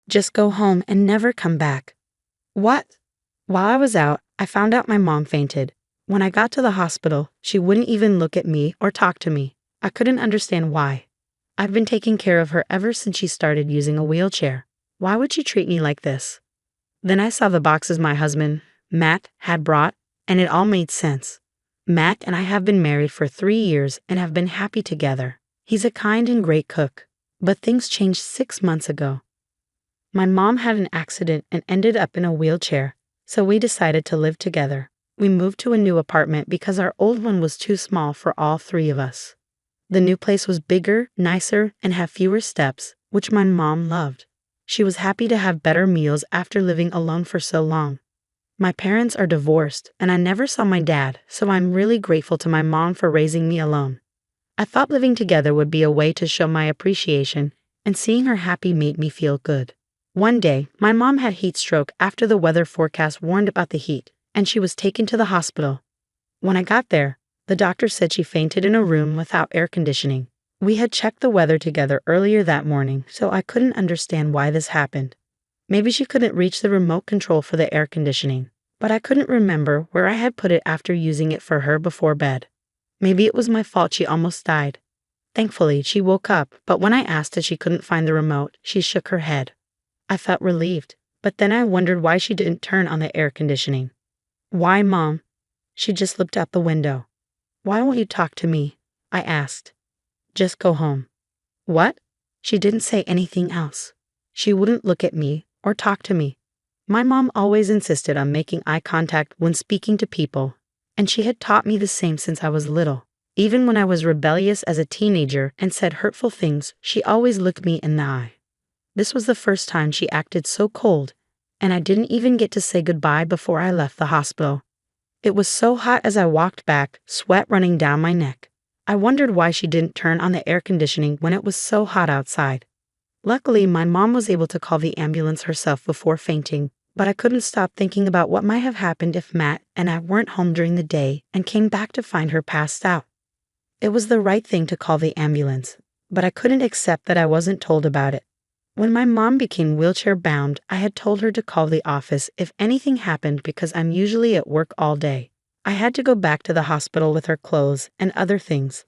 Just go home and never come back." "What?" While I was out, I found out my mom fainted. When I got to the hospital, she wouldn't even look at me or talk to me. I couldn't understand why. I've been taking care of her ever since she started using a wheelchair. Why would she treat me like this? Then I saw the boxes my husband, Matt, had brought, and it all made sense. Matt and I have been married for 3 years and have been happy together. He's a kind and great cook. But things changed 6 months ago. My mom had an accident and ended up in a wheelchair, so we decided to live together. We moved to a new apartment because our old one was too small for all 3 of us. The new place was bigger, nicer, and had fewer steps, which my mom loved. She was happy to have better meals after living alone for so long. My parents are divorced, and I never saw my dad, so I'm really grateful to my mom for raising me alone. I thought living together would be a way to show my appreciation, and seeing her happy made me feel good. One day, my mom had heat stroke after the weather forecast warned about the heat, and she was taken to the hospital. When I got there, the doctor said she fainted in a room without air conditioning. We had checked the weather together earlier that morning, so I couldn't understand why this happened. Maybe she couldn't reach the remote control for the air conditioning, but I couldn't remember where I had put it after using it for her before bed. Maybe it was my fault she almost died. Thankfully, she woke up, but when I asked if she couldn't find the remote, she shook her head. I felt relieved, but then I wondered why she didn't turn on the air conditioning. "Why, Mom?" She just looked out the window. "Why won't you talk to me?" I asked. "Just go home." "What?" She didn't say anything else. She wouldn't look at me or talk to me. My mom always insisted on making eye contact when speaking to people, and she had taught me the same since I was little. Even when I was rebellious as a teenager and said hurtful things, she always looked me in the eye. This was the first time she acted so cold, and I didn't even get to say goodbye before I left the hospital. It was so hot as I walked back, sweat running down my neck. I wondered why she didn't turn on the air conditioning when it was so hot outside. Luckily, my mom was able to call the ambulance herself before fainting, but I couldn't stop thinking about what might have happened if Matt and I weren't home during the day and came back to find her passed out. It was the right thing to call the ambulance, but I couldn't accept that I wasn't told about it. When my mom became wheelchair-bound, I had told her to call the office if anything happened because I'm usually at work all day. I had to go back to the hospital with her clothes and other things,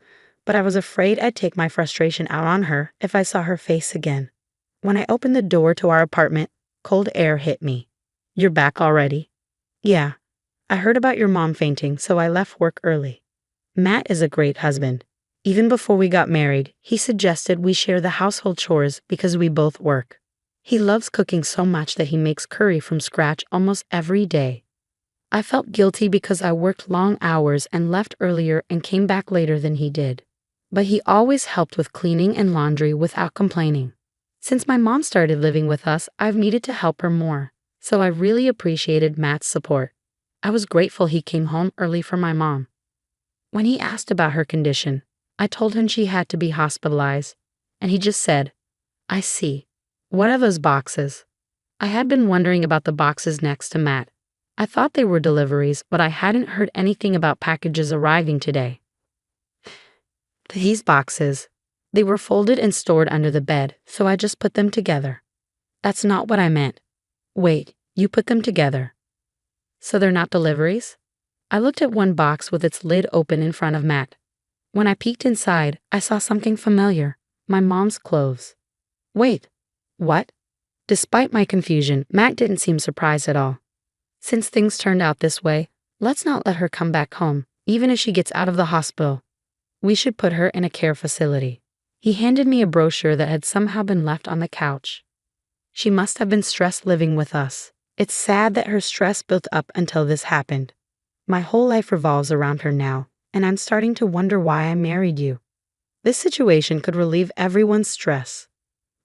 but I was afraid I'd take my frustration out on her if I saw her face again. When I opened the door to our apartment, cold air hit me. "You're back already?" "Yeah. I heard about your mom fainting, so I left work early." Matt is a great husband. Even before we got married, he suggested we share the household chores because we both work. He loves cooking so much that he makes curry from scratch almost every day. I felt guilty because I worked long hours and left earlier and came back later than he did. But he always helped with cleaning and laundry without complaining. Since my mom started living with us, I've needed to help her more, so I really appreciated Matt's support. I was grateful he came home early for my mom. When he asked about her condition, I told him she had to be hospitalized, and he just said, "I see. What are those boxes?" I had been wondering about the boxes next to Matt. I thought they were deliveries, but I hadn't heard anything about packages arriving today. These boxes, they were folded and stored under the bed, so I just put them together. That's not what I meant. Wait, you put them together. So they're not deliveries? I looked at one box with its lid open in front of Matt. When I peeked inside, I saw something familiar, my mom's clothes. Wait, what? Despite my confusion, Matt didn't seem surprised at all. Since things turned out this way, let's not let her come back home, even if she gets out of the hospital. We should put her in a care facility. He handed me a brochure that had somehow been left on the couch. She must have been stressed living with us. It's sad that her stress built up until this happened. My whole life revolves around her now, and I'm starting to wonder why I married you. This situation could relieve everyone's stress.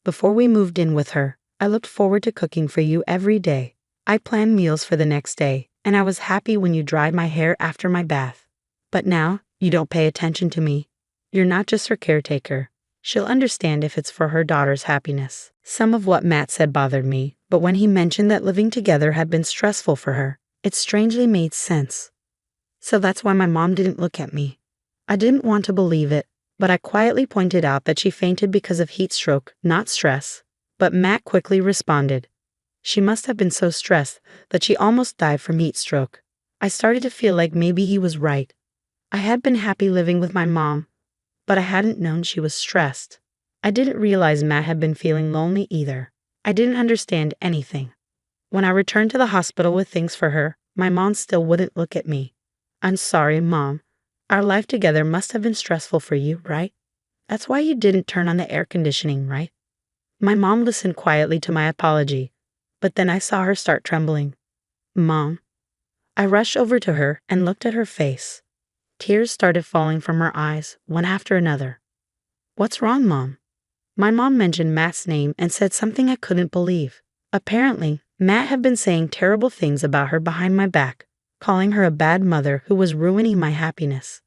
Before we moved in with her, I looked forward to cooking for you every day. I planned meals for the next day, and I was happy when you dried my hair after my bath. But now, you don't pay attention to me. You're not just her caretaker. She'll understand if it's for her daughter's happiness. Some of what Matt said bothered me, but when he mentioned that living together had been stressful for her, it strangely made sense. So that's why my mom didn't look at me. I didn't want to believe it, but I quietly pointed out that she fainted because of heat stroke, not stress. But Matt quickly responded. She must have been so stressed that she almost died from heat stroke. I started to feel like maybe he was right. I had been happy living with my mom, but I hadn't known she was stressed. I didn't realize Matt had been feeling lonely either. I didn't understand anything. When I returned to the hospital with things for her, my mom still wouldn't look at me. I'm sorry, Mom. Our life together must have been stressful for you, right? That's why you didn't turn on the air conditioning, right? My mom listened quietly to my apology, but then I saw her start trembling. Mom. I rushed over to her and looked at her face. Tears started falling from her eyes, one after another. What's wrong, Mom? My mom mentioned Matt's name and said something I couldn't believe. Apparently, Matt had been saying terrible things about her behind my back, calling her a bad mother who was ruining my happiness.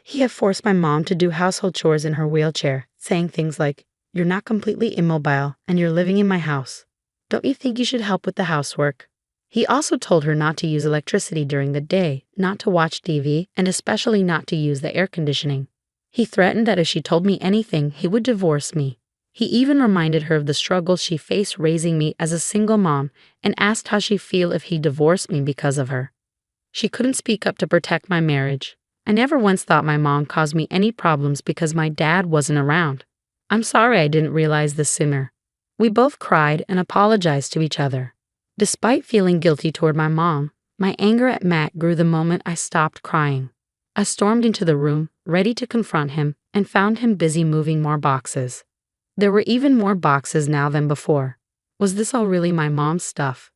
He had forced my mom to do household chores in her wheelchair, saying things like, "You're not completely immobile and you're living in my house. Don't you think you should help with the housework?" He also told her not to use electricity during the day, not to watch TV, and especially not to use the air conditioning. He threatened that if she told me anything, he would divorce me. He even reminded her of the struggles she faced raising me as a single mom and asked how she'd feel if he divorced me because of her. She couldn't speak up to protect my marriage. I never once thought my mom caused me any problems because my dad wasn't around. I'm sorry I didn't realize this sooner. We both cried and apologized to each other. Despite feeling guilty toward my mom, my anger at Matt grew the moment I stopped crying. I stormed into the room, ready to confront him, and found him busy moving more boxes. There were even more boxes now than before. Was this all really my mom's stuff?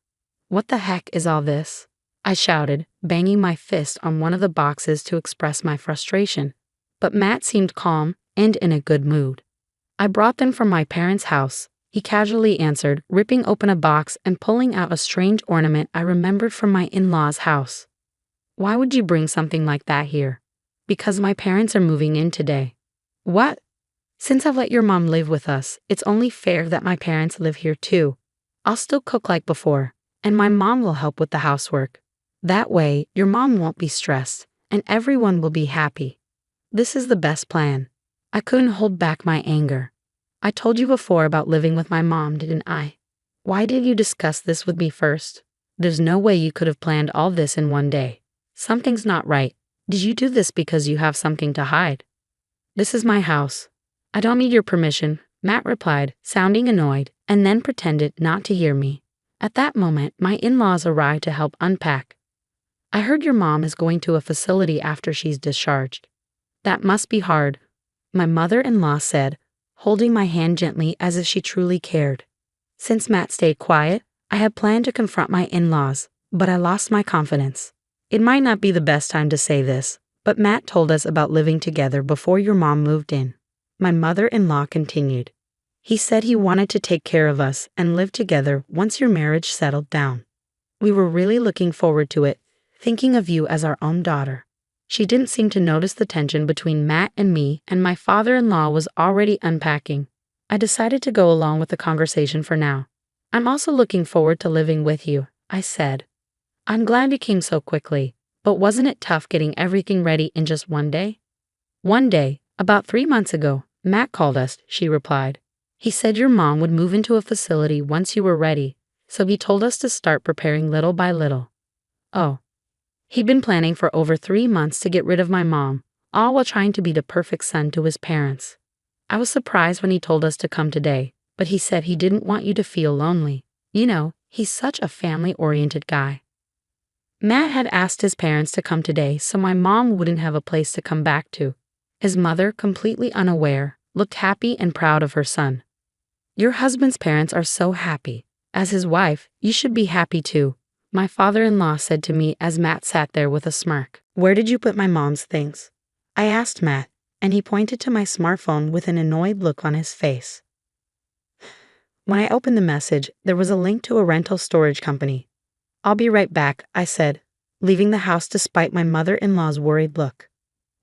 What the heck is all this? I shouted, banging my fist on one of the boxes to express my frustration. But Matt seemed calm and in a good mood. I brought them from my parents' house, he casually answered, ripping open a box and pulling out a strange ornament I remembered from my in-laws' house. Why would you bring something like that here? Because my parents are moving in today. What? Since I've let your mom live with us, it's only fair that my parents live here too. I'll still cook like before, and my mom will help with the housework. That way, your mom won't be stressed, and everyone will be happy. This is the best plan. I couldn't hold back my anger. I told you before about living with my mom, didn't I? Why did you discuss this with me first? There's no way you could have planned all this in one day. Something's not right. Did you do this because you have something to hide? This is my house. I don't need your permission, Matt replied, sounding annoyed, and then pretended not to hear me. At that moment, my in-laws arrived to help unpack. I heard your mom is going to a facility after she's discharged. That must be hard, my mother-in-law said, holding my hand gently as if she truly cared. Since Matt stayed quiet, I had planned to confront my in-laws, but I lost my confidence. It might not be the best time to say this, but Matt told us about living together before your mom moved in. My mother-in-law continued. He said he wanted to take care of us and live together once your marriage settled down. We were really looking forward to it, thinking of you as our own daughter. She didn't seem to notice the tension between Matt and me, and my father-in-law was already unpacking. I decided to go along with the conversation for now. I'm also looking forward to living with you, I said. I'm glad you came so quickly, but wasn't it tough getting everything ready in just one day? One day, about 3 months ago, Matt called us, she replied. He said your mom would move into a facility once you were ready, so he told us to start preparing little by little. Oh. He'd been planning for over 3 months to get rid of my mom, all while trying to be the perfect son to his parents. I was surprised when he told us to come today, but he said he didn't want you to feel lonely. You know, he's such a family-oriented guy. Matt had asked his parents to come today so my mom wouldn't have a place to come back to. His mother, completely unaware, looked happy and proud of her son. Your husband's parents are so happy. As his wife, you should be happy too, my father-in-law said to me as Matt sat there with a smirk. Where did you put my mom's things? I asked Matt, and he pointed to my smartphone with an annoyed look on his face. When I opened the message, there was a link to a rental storage company. I'll be right back, I said, leaving the house despite my mother-in-law's worried look.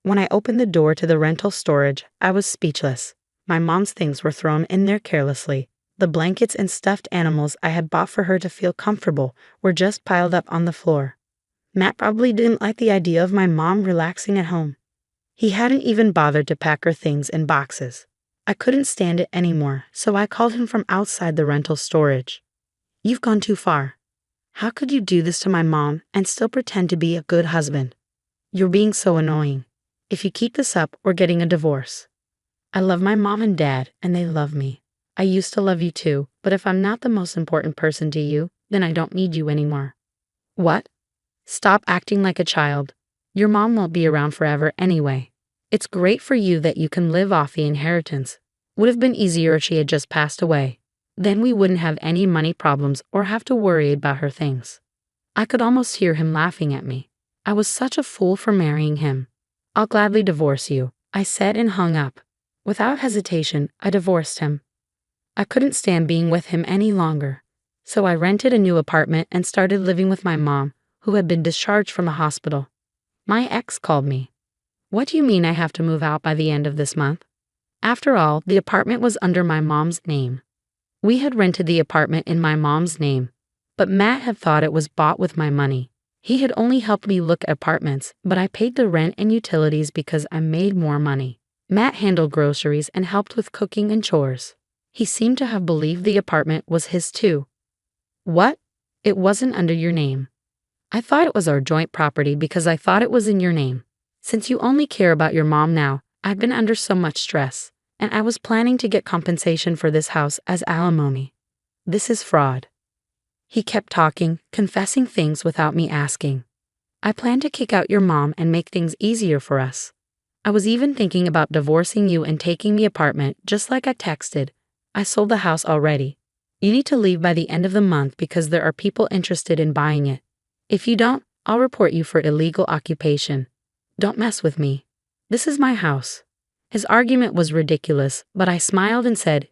When I opened the door to the rental storage, I was speechless. My mom's things were thrown in there carelessly. The blankets and stuffed animals I had bought for her to feel comfortable were just piled up on the floor. Matt probably didn't like the idea of my mom relaxing at home. He hadn't even bothered to pack her things in boxes. I couldn't stand it anymore, so I called him from outside the rental storage. You've gone too far. How could you do this to my mom and still pretend to be a good husband? You're being so annoying. If you keep this up, we're getting a divorce. I love my mom and dad, and they love me. I used to love you too, but if I'm not the most important person to you, then I don't need you anymore. What? Stop acting like a child. Your mom won't be around forever anyway. It's great for you that you can live off the inheritance. Would have been easier if she had just passed away. Then we wouldn't have any money problems or have to worry about her things. I could almost hear him laughing at me. I was such a fool for marrying him. I'll gladly divorce you, I said and hung up. Without hesitation, I divorced him. I couldn't stand being with him any longer. So I rented a new apartment and started living with my mom, who had been discharged from the hospital. My ex called me. What do you mean I have to move out by the end of this month? After all, the apartment was under my mom's name. We had rented the apartment in my mom's name, but Matt had thought it was bought with my money. He had only helped me look at apartments, but I paid the rent and utilities because I made more money. Matt handled groceries and helped with cooking and chores. He seemed to have believed the apartment was his too. What? It wasn't under your name. I thought it was our joint property because I thought it was in your name. Since you only care about your mom now, I've been under so much stress, and I was planning to get compensation for this house as alimony. This is fraud. He kept talking, confessing things without me asking. I plan to kick out your mom and make things easier for us. I was even thinking about divorcing you and taking the apartment, just like I texted. I sold the house already. You need to leave by the end of the month because there are people interested in buying it. If you don't, I'll report you for illegal occupation. Don't mess with me. This is my house. His argument was ridiculous, but I smiled and said,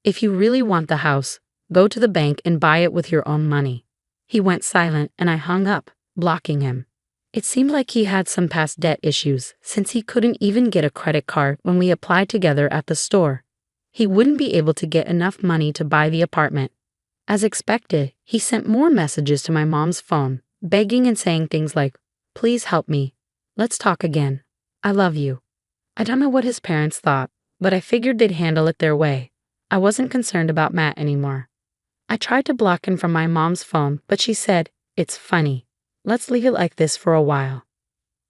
if you really want the house, go to the bank and buy it with your own money. He went silent and I hung up, blocking him. It seemed like he had some past debt issues, since he couldn't even get a credit card when we applied together at the store. He wouldn't be able to get enough money to buy the apartment. As expected, he sent more messages to my mom's phone, begging and saying things like, please help me. Let's talk again. I love you. I don't know what his parents thought, but I figured they'd handle it their way. I wasn't concerned about Matt anymore. I tried to block him from my mom's phone, but she said, it's funny. Let's leave it like this for a while.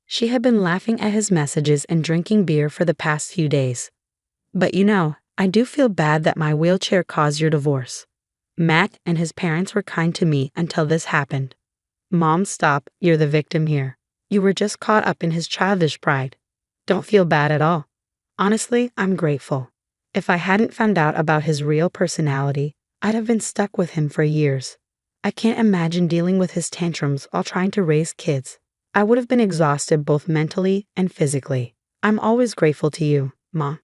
She had been laughing at his messages and drinking beer for the past few days. But you know, I do feel bad that my wheelchair caused your divorce. Matt and his parents were kind to me until this happened. Mom, stop, you're the victim here. You were just caught up in his childish pride. Don't feel bad at all. Honestly, I'm grateful. If I hadn't found out about his real personality, I'd have been stuck with him for years. I can't imagine dealing with his tantrums while trying to raise kids. I would have been exhausted both mentally and physically. I'm always grateful to you, Mom.